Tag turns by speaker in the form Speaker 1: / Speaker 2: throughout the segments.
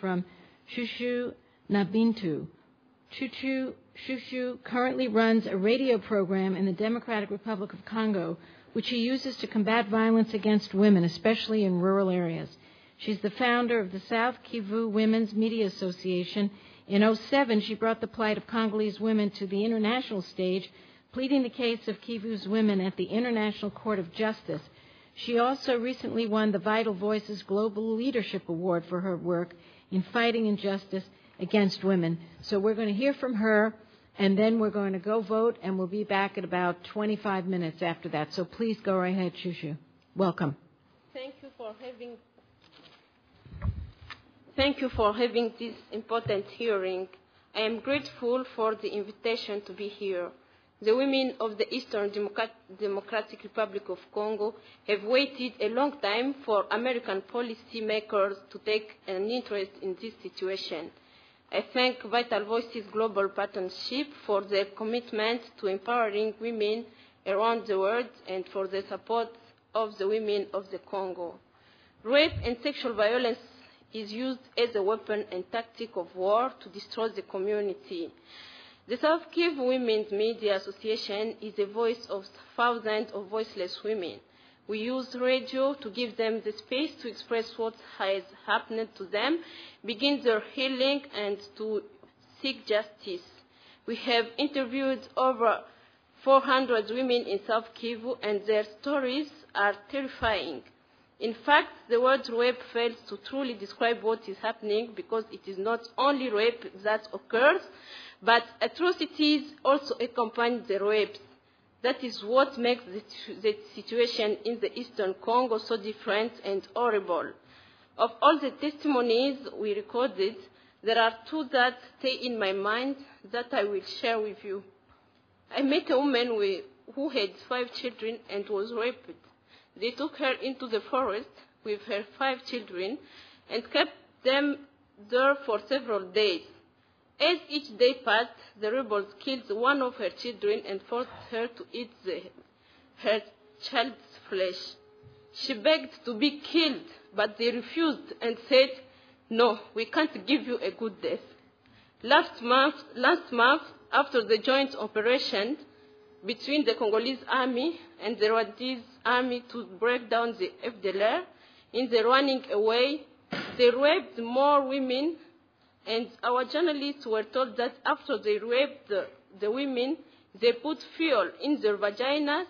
Speaker 1: from Chouchou Namegabe. Chouchou currently runs a radio program in the Democratic Republic of Congo, which he uses to combat violence against women, especially in rural areas. She's the founder of the South Kivu Women's Media Association. In 2007, she brought the plight of Congolese women to the international stage, pleading the case of Kivu's women at the International Court of Justice. She also recently won the Vital Voices Global Leadership Award for her work in fighting injustice against women. So we're going to hear from her, and then we're going to go vote, and we'll be back at about 25 minutes after that. So please go right ahead, Chouchou. Welcome.
Speaker 2: Thank you for having this important hearing. I am grateful for the invitation to be here. The women of the Eastern Democratic Republic of Congo have waited a long time for American policymakers to take an interest in this situation. I thank Vital Voices Global Partnership for their commitment to empowering women around the world and for the support of the women of the Congo. Rape and sexual violence is used as a weapon and tactic of war to destroy the community. The South Kivu Women's Media Association is the voice of thousands of voiceless women. We use radio to give them the space to express what has happened to them, begin their healing, and to seek justice. We have interviewed over 400 women in South Kivu, and their stories are terrifying. In fact, the word rape fails to truly describe what is happening because it is not only rape that occurs, but atrocities also accompany the rapes. That is what makes the situation in the Eastern Congo so different and horrible. Of all the testimonies we recorded, there are two that stay in my mind that I will share with you. I met a woman who had 5 children and was raped. They took her into the forest with her 5 children and kept them there for several days. As each day passed, the rebels killed one of her children and forced her to eat her child's flesh. She begged to be killed, but they refused and said, "No, we can't give you a good death." Last month, after the joint operation between the Congolese army and the Rwandese army to break down the FDLR, in the running away, they raped more women. And our journalists were told that after they raped the women, they put fuel in their vaginas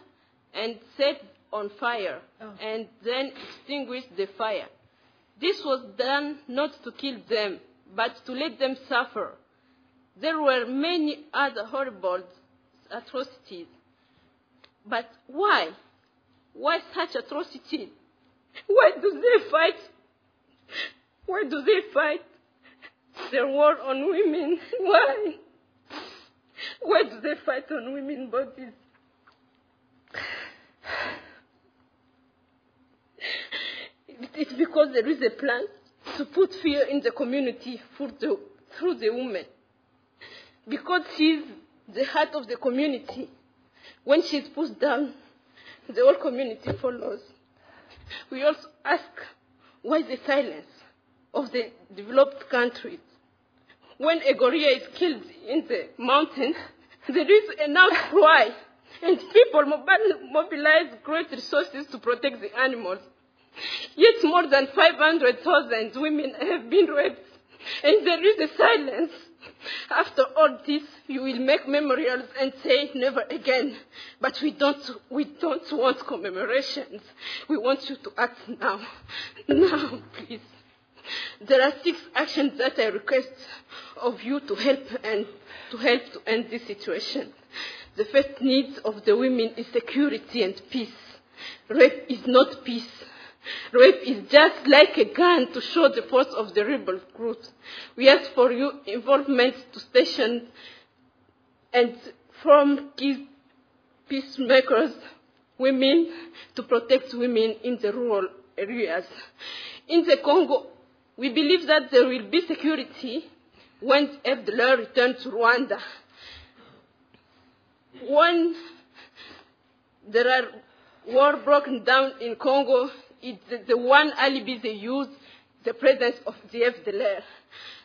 Speaker 2: and set on fire, and then extinguished the fire. This was done not to kill them, but to let them suffer. There were many other horrible atrocities. But why? Why such atrocities? Why do they fight? Why do they fight their war on women? Why? Why do they fight on women's bodies? It's because there is a plan to put fear in the community through the woman. Because she's the heart of the community. When she's pushed down, the whole community follows. We also ask, why the silence of the developed countries? When a gorilla is killed in the mountains, there is an outcry, and people mobilize great resources to protect the animals. Yet more than 500,000 women have been raped, and there is a silence. After all this, you will make memorials and say never again. But we don't want commemorations. We want you to act now. Now, please. There are 6 actions that I request of you to help to end this situation. The first need of the women is security and peace. Rape is not peace. Rape is just like a gun to show the force of the rebel group. We ask for your involvement to station and from peacemakers, women, to protect women in the rural areas. In the Congo, we believe that there will be security when FDLR returns to Rwanda. When there are war broken down in Congo, it's the one alibi they use. the presence of the FDLR.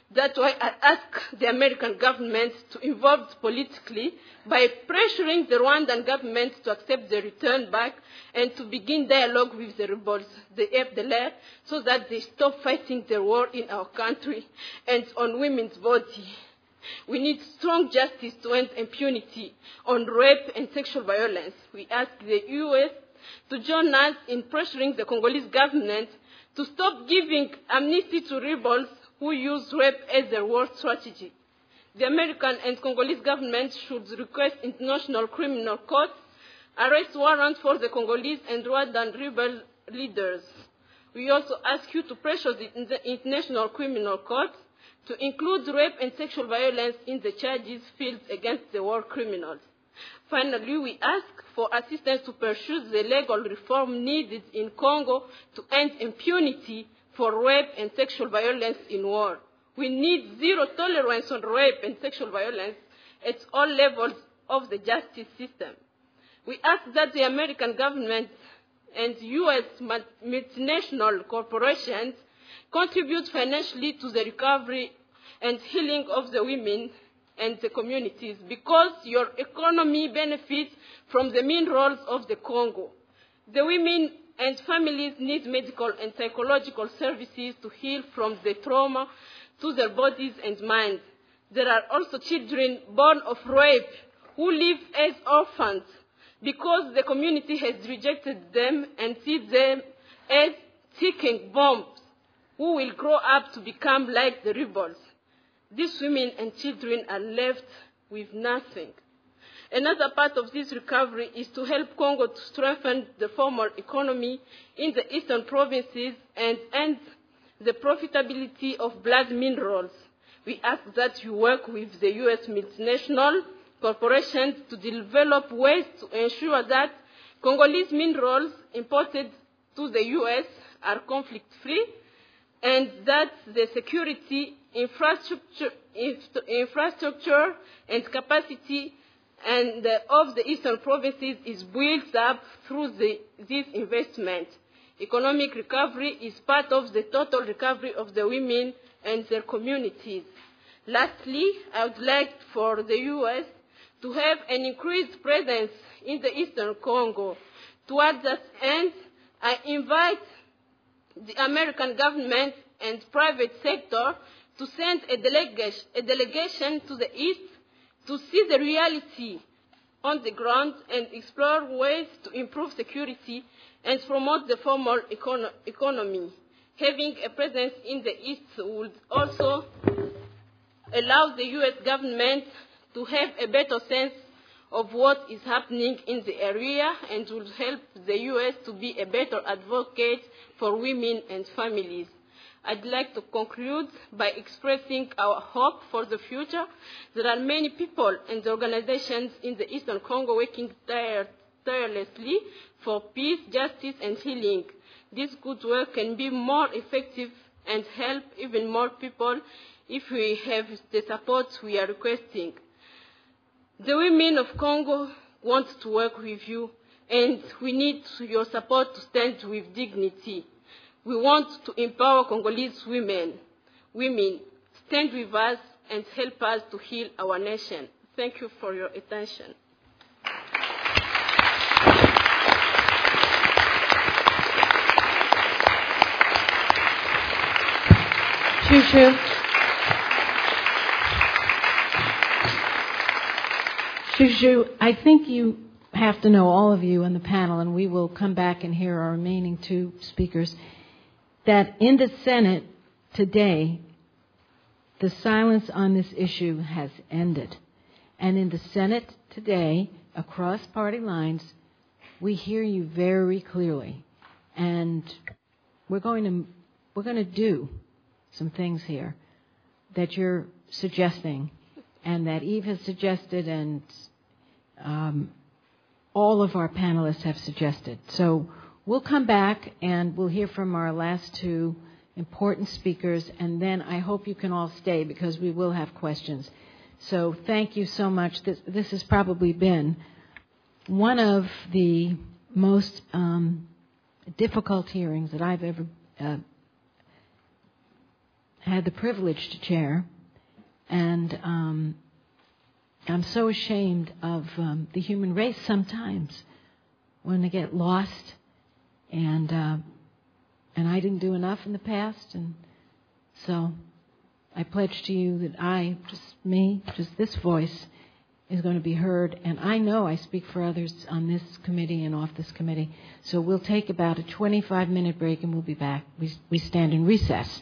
Speaker 2: That's why I ask the American government to involve politically by pressuring the Rwandan government to accept the return back and to begin dialogue with the rebels, the FDLR, so that they stop fighting the war in our country and on women's body. We need strong justice to end impunity on rape and sexual violence. We ask the U.S. to join us in pressuring the Congolese government to stop giving amnesty to rebels who use rape as their war strategy. The American and Congolese government should request International Criminal Court arrest warrants for the Congolese and Rwandan rebel leaders. We also ask you to pressure the International Criminal Court to include rape and sexual violence in the charges filed against the war criminals. Finally, we ask for assistance to pursue the legal reform needed in Congo to end impunity for rape and sexual violence in war. We need zero tolerance on rape and sexual violence at all levels of the justice system. We ask that the American government and U.S. multinational corporations contribute financially to the recovery and healing of the women and the communities, because your economy benefits from the minerals of the Congo. The women and families need medical and psychological services to heal from the trauma to their bodies and minds. There are also children born of rape who live as orphans because the community has rejected them and sees them as ticking bombs who will grow up to become like the rebels. These women and children are left with nothing. Another part of this recovery is to help Congo to strengthen the formal economy in the eastern provinces and end the profitability of blood minerals. We ask that you work with the U.S. multinational corporations to develop ways to ensure that Congolese minerals imported to the U.S. are conflict-free and that the security, infrastructure and capacity of the eastern provinces is built up through this investment. Economic recovery is part of the total recovery of the women and their communities. Lastly, I would like for the U.S. to have an increased presence in the eastern Congo. Towards that end, I invite the American government and private sector to send a delegation to the east to see the reality on the ground and explore ways to improve security and promote the formal economy. Having a presence in the east would also allow the U.S. government to have a better sense of what is happening in the area and will help the U.S. to be a better advocate for women and families. I'd like to conclude by expressing our hope for the future. There are many people and organizations in the Eastern Congo working tirelessly for peace, justice, and healing. This good work can be more effective and help even more people if we have the support we are requesting. The women of Congo want to work with you, and we need your support to stand with dignity. We want to empower Congolese women. Women, stand with us and help us to heal our nation. Thank you for your attention.
Speaker 1: Chouchou, I think you have to know, all of you on the panel, and we will come back and hear our remaining two speakers, that in the Senate today, the silence on this issue has ended. And in the Senate today, across party lines, we hear you very clearly. And we're going to do some things here that you're suggesting and that Eve has suggested and all of our panelists have suggested. So we'll come back and we'll hear from our last two important speakers, and then I hope you can all stay because we will have questions. So thank you so much. This has probably been one of the most difficult hearings that I've ever had the privilege to chair, and I'm so ashamed of the human race sometimes when they get lost, and I didn't do enough in the past, and so I pledge to you that just this voice is going to be heard, and I know I speak for others on this committee and off this committee. So we'll take about a 25-minute break, and we'll be back. We stand in recess.